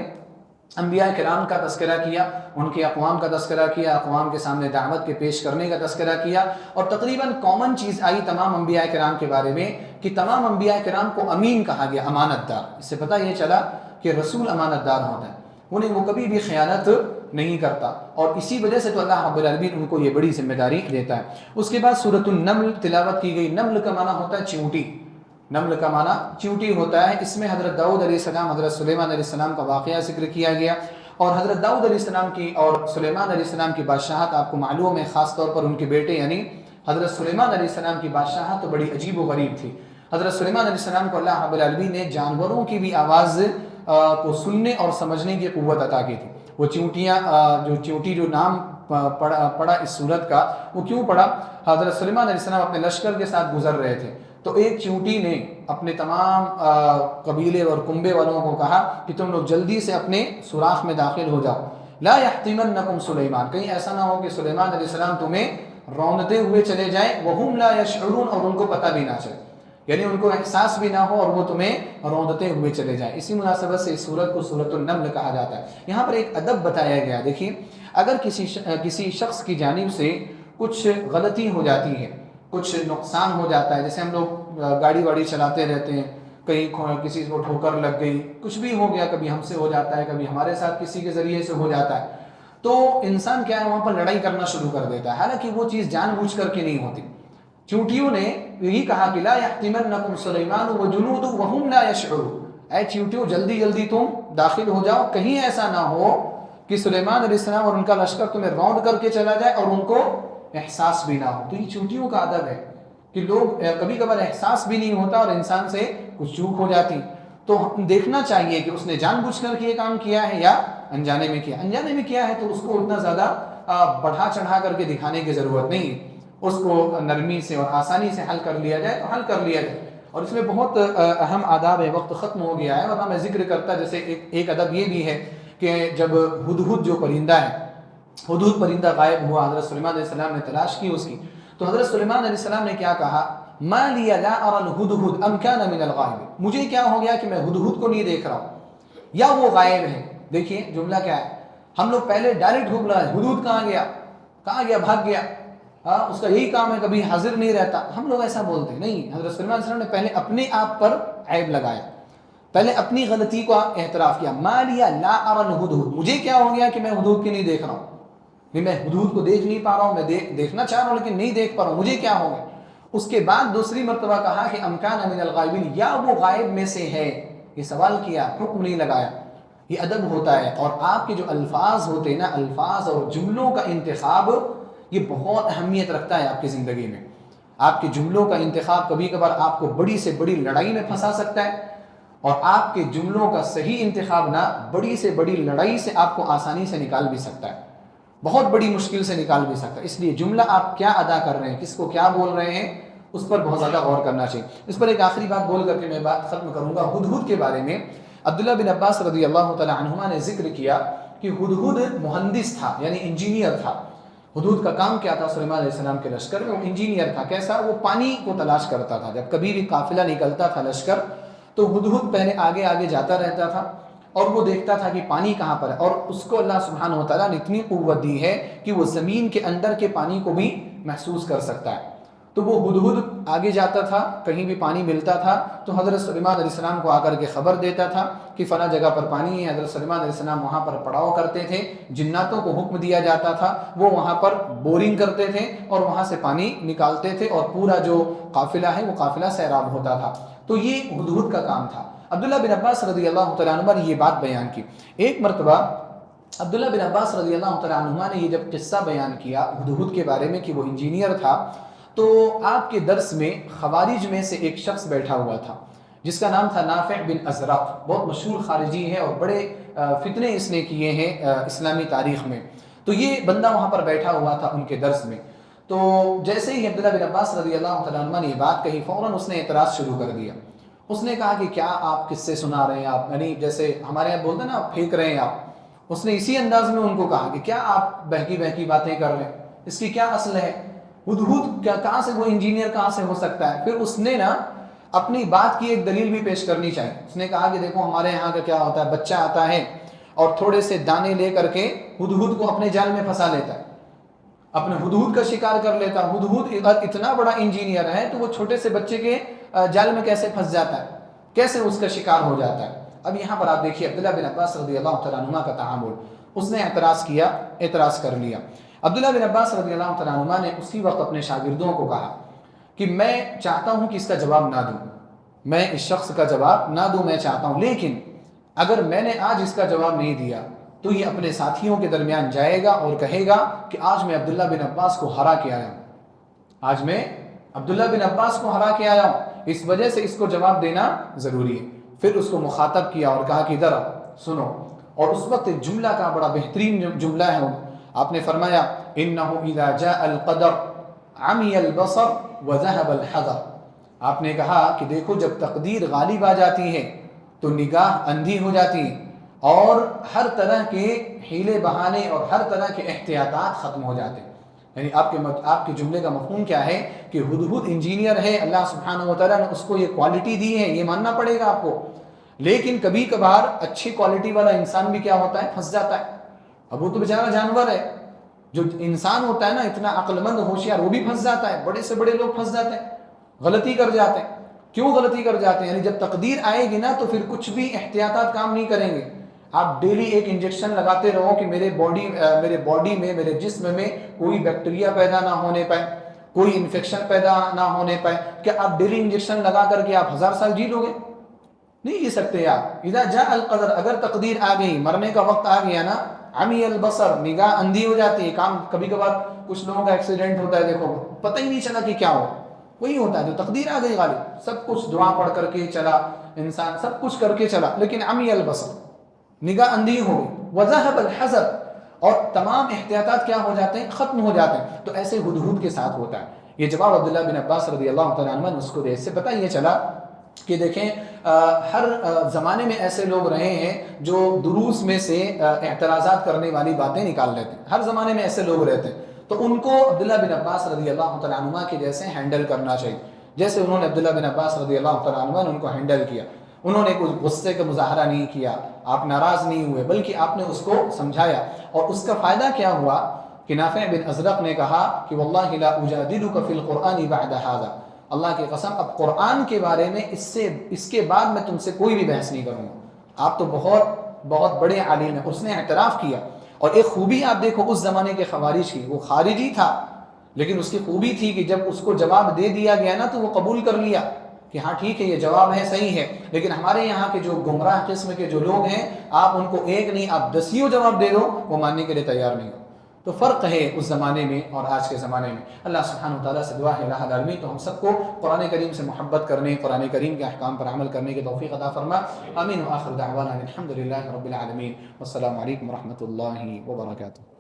انبیاء کرام کا تذکرہ کیا، ان کے اقوام کا تذکرہ کیا، اقوام کے سامنے دعوت کے پیش کرنے کا تذکرہ کیا. اور تقریباً کامن چیز آئی تمام انبیاء کرام کے بارے میں کہ تمام انبیاء کرام کو امین کہا گیا، امانت دار. اس سے پتہ یہ چلا کہ رسول امانت دار ہوتا ہے، انہیں وہ کبھی بھی خیانت نہیں کرتا، اور اسی وجہ سے تو اللہ رب العالمین ان کو یہ بڑی ذمہ داری دیتا ہے. اس کے بعد سورۃ النمل تلاوت کی گئی. نمل کا معنی ہوتا ہے چیونٹی، نمل کا معنی چیونٹی ہوتا ہے. اس میں حضرت داؤد علیہ السلام، حضرت سلیمان علیہ السلام کا واقعہ ذکر کیا گیا. اور حضرت داؤد علیہ السلام کی اور سلیمان علیہ السلام کی بادشاہت آپ کو معلوم ہے، خاص طور پر ان کے بیٹے یعنی حضرت سلیمان علیہ السلام کی بادشاہت تو بڑی عجیب و غریب تھی. حضرت سلیمان علیہ السلام کو اللہ رب العالمین نے جانوروں کی بھی آواز کو سننے اور سمجھنے کی قوت عطا کی تھی. وہ چیونٹیاں، جو چیونٹی جو نام پڑا اس سورت کا، وہ کیوں پڑا؟ حضرت سلیمان علیہ السلام اپنے لشکر کے ساتھ گزر رہے تھے، تو ایک چیونٹی نے اپنے تمام قبیلے اور کنبے والوں کو کہا کہ تم لوگ جلدی سے اپنے سوراخ میں داخل ہو جاؤ. لا يحطمنکم سلیمان، کہیں ایسا نہ ہو کہ سلیمان علیہ السلام تمہیں روندتے ہوئے چلے جائیں. وہم لا یشعرون، اور ان کو پتہ بھی نہ چلے، یعنی ان کو احساس بھی نہ ہو اور وہ تمہیں روندتے ہوئے چلے جائیں. اسی مناسبت سے اس سورت کو سورۃ النمل کہا جاتا ہے. یہاں پر ایک ادب بتایا گیا. دیکھیے، اگر کسی شخص کی جانب سے کچھ غلطی ہو جاتی ہے، کچھ نقصان ہو جاتا ہے، جیسے ہم لوگ گاڑی واڑی چلاتے رہتے ہیں، کہیں کسی کو ٹھوکر لگ گئی، کچھ بھی ہو گیا، کبھی ہم سے ہو جاتا ہے، کبھی ہمارے ساتھ کسی کے ذریعے سے ہو جاتا ہے، تو انسان کیا ہے، وہاں پر لڑائی کرنا شروع کر دیتا ہے، حالانکہ وہ چیز جان بوجھ کر کے نہیں ہوتی. چیونٹیوں نے یہی کہا کہ لا یحطمنکم سلیمان وجنود وہم لا یشعرون، اے چیونٹیوں جلدی جلدی تم داخل ہو جاؤ، کہیں ایسا نہ ہو کہ سلیمان علیہ السلام اور ان کا لشکر تمہیں روند کر کے چلا جائے اور ان کو احساس بھی نہ ہو. تو یہ چیونٹیوں کا ادب ہے کہ لوگ کبھی کبھار احساس بھی نہیں ہوتا اور انسان سے کچھ چوک ہو جاتی، تو دیکھنا چاہیے کہ اس نے جان بوجھ کر کے یہ کام کیا ہے یا انجانے میں کیا. انجانے میں کیا ہے تو اس کو اتنا زیادہ بڑھا چڑھا کر کے دکھانے کی ضرورت نہیں، اس کو نرمی سے اور آسانی سے حل کر لیا جائے تو حل کر لیا جائے. اور اس میں بہت اہم آداب ہے. وقت ختم ہو گیا ہے ورنہ میں ذکر کرتا. جیسے ایک ادب یہ بھی ہے کہ جب ہدہد جو پرندہ ہے، ہدہد پرندہ غائب ہوا، حضرت سلیمان علیہ السلام نے تلاش کی اس کی، تو حضرت سلیمان علیہ السلام نے کیا کہا؟ ما لی لا ارى الہدہد ام کان من الغائب، مجھے کیا ہو گیا کہ میں ہدہد کو نہیں دیکھ رہا ہوں یا وہ غائب ہے. دیکھیے جملہ کیا ہے، ہم لوگ پہلے ڈائریکٹ ڈھونڈ رہے ہیں ہدہد کہاں گیا، بھاگ گیا، اس کا یہی کام ہے، کبھی حاضر نہیں رہتا. ہم لوگ ایسا بولتے ہیں نہیں. حضرت سلیمان علیہ السلام نے پہلے اپنے آپ پر عیب لگایا، پہلے اپنی غلطی کو اعتراف کیا. ما لی لا ارى الہدہد، مجھے کیا ہو گیا کہ میں ہدہد کی نہیں دیکھ رہا ہوں، میں ہدہد کو دیکھ نہیں پا رہا ہوں، میں دیکھنا چاہ رہا ہوں لیکن نہیں دیکھ پا رہا ہوں، مجھے کیا ہو گیا. اس کے بعد دوسری مرتبہ کہا کہ ام کان من الغائبین، یا وہ غائب میں سے ہے. یہ سوال کیا، حکم نہیں لگایا. یہ ادب ہوتا ہے. اور آپ کے جو الفاظ ہوتے ہیں نا، الفاظ اور جملوں کا انتخاب، یہ بہت اہمیت رکھتا ہے آپ کی زندگی میں. آپ کے جملوں کا انتخاب کبھی کبھار آپ کو بڑی سے بڑی لڑائی میں پھنسا سکتا ہے، اور آپ کے جملوں کا صحیح انتخاب نہ بڑی سے بڑی لڑائی سے آپ کو آسانی سے نکال بھی سکتا ہے، بہت بڑی مشکل سے نکال بھی سکتا ہے. اس لیے جملہ آپ کیا ادا کر رہے ہیں، کس کو کیا بول رہے ہیں، اس پر بہت زیادہ غور کرنا چاہیے. اس پر ایک آخری بات بول کر کے میں بات ختم کروں گا. ہدہد کے بارے میں عبداللہ بن عباس رضی اللہ تعالی عنہما نے ذکر کیا کہ ہدہد مہندس تھا، یعنی انجینئر تھا. ہدہد کا کام کیا تھا؟ سلیمان علیہ السلام کے لشکر میں وہ انجینئر تھا. کیسا؟ وہ پانی کو تلاش کرتا تھا. جب کبھی بھی قافلہ نکلتا تھا لشکر تو ہدہد پہلے آگے آگے جاتا رہتا تھا اور وہ دیکھتا تھا کہ پانی کہاں پر ہے. اور اس کو اللہ سبحانہ و تعالیٰ نے اتنی قوت دی ہے کہ وہ زمین کے اندر کے پانی کو بھی محسوس کر سکتا ہے. تو وہ ہدہد آگے جاتا تھا، کہیں بھی پانی ملتا تھا تو حضرت سلیمان علیہ السلام کو آ کر کے خبر دیتا تھا کہ فلاں جگہ پر پانی ہے. حضرت سلیمان علیہ السلام وہاں پر پڑاؤ کرتے تھے. جناتوں کو حکم دیا جاتا تھا، وہ وہاں پر بورنگ کرتے تھے اور وہاں سے پانی نکالتے تھے اور پورا جو قافلہ ہے وہ قافلہ سیراب ہوتا تھا. تو یہ ہدہد کا کام تھا. عبداللہ بن عباس رضی اللہ تعالیٰ عنہ نے یہ بات بیان کی. ایک مرتبہ عبداللہ بن عباس رضی اللہ تعالیٰ عنہ نے یہ جب قصہ بیان کیا ہدہد کے بارے میں کہ وہ انجینئر تھا، تو آپ کے درس میں خوارج میں سے ایک شخص بیٹھا ہوا تھا جس کا نام تھا نافع بن ازرق. بہت مشہور خارجی ہے اور بڑے فتنے اس نے کیے ہیں اسلامی تاریخ میں. تو یہ بندہ وہاں پر بیٹھا ہوا تھا ان کے درس میں. تو جیسے ہی عبداللہ بن عباس رضی اللہ تعالیٰ عنہ نے یہ بات کہی، فوراً اس نے اعتراض شروع کر دیا. اس نے کہا کہ کیا آپ کس سے سنا رہے ہیں آپ، یعنی جیسے ہمارے یہاں بولتے ہیں نا آپ پھینک رہے ہیں آپ. اس نے اسی انداز میں ان کو کہا کہ کیا آپ بہکی بہکی باتیں کر رہے ہیں، اس کی کیا اصل ہے؟ ہدہد کہاں سے، وہ انجینئر کہاں سے ہو سکتا ہے؟ پھر اس نے نا اپنی بات کی ایک دلیل بھی پیش کرنی چاہیے. اس نے کہا کہ دیکھو ہمارے یہاں کا کیا ہوتا ہے، بچہ آتا ہے اور تھوڑے سے دانے لے کر کے ہدہد کو اپنے جال میں پھنسا لیتا ہے، اپنے ہدہد کا شکار کر لیتا. ہدہد اتنا بڑا انجینئر ہے تو وہ چھوٹے سے بچے کے جال میں کیسے پھنس جاتا ہے، کیسے اس کا شکار ہو جاتا ہے؟ اب یہاں پر آپ دیکھیے عبداللہ بن عباس رضی اللہ تعالیٰ عنہ کا تعامل. اس نے اعتراض کر لیا. عبداللہ بن عباس رضی اللہ تعالیٰ عنہ نے اسی وقت اپنے شاگردوں کو کہا کہ میں چاہتا ہوں کہ اس کا جواب نہ دوں، میں اس شخص کا جواب نہ دوں، میں چاہتا ہوں، لیکن اگر میں نے آج اس کا جواب نہیں دیا تو یہ اپنے ساتھیوں کے درمیان جائے گا اور کہے گا کہ آج میں عبداللہ بن عباس کو ہرا کے آیا ہوں، آج میں عبداللہ بن عباس کو ہرا کے آیا ہوں، اس وجہ سے اس کو جواب دینا ضروری ہے. پھر اس کو مخاطب کیا اور کہا کہ ادھر سنو. اور اس وقت ایک جملہ کا بڑا بہترین جملہ ہے، آپ نے فرمایا انه اذا جاء القدر عمي البصر وذهب الحذر. آپ نے کہا کہ دیکھو جب تقدیر غالب آ جاتی ہے تو نگاہ اندھی ہو جاتی ہے اور ہر طرح کے حیلے بہانے اور ہر طرح کے احتیاطات ختم ہو جاتے ہیں. یعنی آپ کے جملے کا مفہوم کیا ہے کہ ہدہد انجینئر ہے، اللہ سبحانہ و تعالیٰ نے اس کو یہ کوالٹی دی ہے، یہ ماننا پڑے گا آپ کو، لیکن کبھی کبھار اچھی کوالٹی والا انسان بھی کیا ہوتا ہے، پھنس جاتا ہے. اب وہ تو بیچارہ جانور ہے، جو انسان ہوتا ہے نا اتنا عقل مند ہوشیار، وہ بھی پھنس جاتا ہے. بڑے سے بڑے لوگ پھنس جاتے ہیں، غلطی کر جاتے ہیں. کیوں غلطی کر جاتے ہیں؟ یعنی جب تقدیر آئے گی نا تو پھر کچھ بھی احتیاطات کام نہیں کریں گے. آپ ڈیلی ایک انجیکشن لگاتے رہو کہ میرے باڈی میں، میرے جسم میں کوئی بیکٹیریا پیدا نہ ہونے پائے، کوئی انفیکشن پیدا نہ ہونے پائے. کیا آپ ڈیلی انجیکشن لگا کر کے آپ 1000 سال جی لو گے؟ نہیں جی سکتے آپ. اذا جاء القدر، اگر تقدیر آ گئی، مرنے کا وقت آ گیا نا، عمی البصر، نگاہ اندھی ہو جاتی ہے. کام کبھی کبھار کچھ لوگوں کا ایکسیڈنٹ ہوتا ہے، دیکھو پتہ ہی نہیں چلا کہ کیا ہو، وہی ہوتا ہے جو تقدیر آ گئی غالب. سب کچھ دعا پڑھ کر کے چلا انسان، سب کچھ کر کے چلا، لیکن عمی البصر، نگاہ اندھی ہو گئی. وذهب الحذر، اور تمام احتیاطات کیا ہو جاتے ہیں، ختم ہو جاتے ہیں. تو ایسے ہدہد کے ساتھ ہوتا ہے. یہ جواب عبداللہ بن عباس رضی اللہ تعالیٰ عنہ نے اس کو دے. اس سے پتہ یہ چلا کہ دیکھیں ہر زمانے میں ایسے لوگ رہے ہیں جو دروس میں سے اعتراضات کرنے والی باتیں نکال لیتے ہیں. ہر زمانے میں ایسے لوگ رہتے ہیں. تو ان کو عبداللہ بن عباس رضی اللہ تعالیٰ عنہ کے جیسے ہینڈل کرنا چاہیے، جیسے انہوں نے عبداللہ بن عباس رضی اللہ تعالیٰ عنہ نے ان کو ہینڈل کیا. انہوں نے کوئی غصے کا مظاہرہ نہیں کیا، آپ ناراض نہیں ہوئے، بلکہ آپ نے اس کو سمجھایا. اور اس کا فائدہ کیا ہوا کہ نافع بن ازرق نے کہا کہ واللہ لا اجادلک فی القرآن بعد ھذا، اللہ کی قسم اب قرآن کے بارے میں اس کے بعد میں تم سے کوئی بھی بحث نہیں کروں گا، آپ تو بہت بڑے عالم ہیں. اس نے اعتراف کیا. اور ایک خوبی آپ دیکھو اس زمانے کے خوارج کی، وہ خارجی تھا لیکن اس کی خوبی تھی کہ جب اس کو جواب دے دیا گیا نا تو وہ قبول کر لیا کہ ہاں ٹھیک ہے یہ جواب ہے، صحیح ہے. لیکن ہمارے یہاں کے جو گمراہ قسم کے جو لوگ ہیں، آپ ان کو ایک نہیں آپ 10 جواب دے دو، وہ ماننے کے لیے تیار نہیں ہو. تو فرق ہے اس زمانے میں اور آج کے زمانے میں. اللہ سبحانہ و تعالیٰ سے دعا ہے الہ العالمین تو ہم سب کو قرآن کریم سے محبت کرنے، قرآن کریم کے احکام پر عمل کرنے کی توفیق عطا فرما. آمین. وآخر دعوانا الحمد للہ رب العالمین. والسلام علیکم ورحمۃ اللہ وبرکاتہ.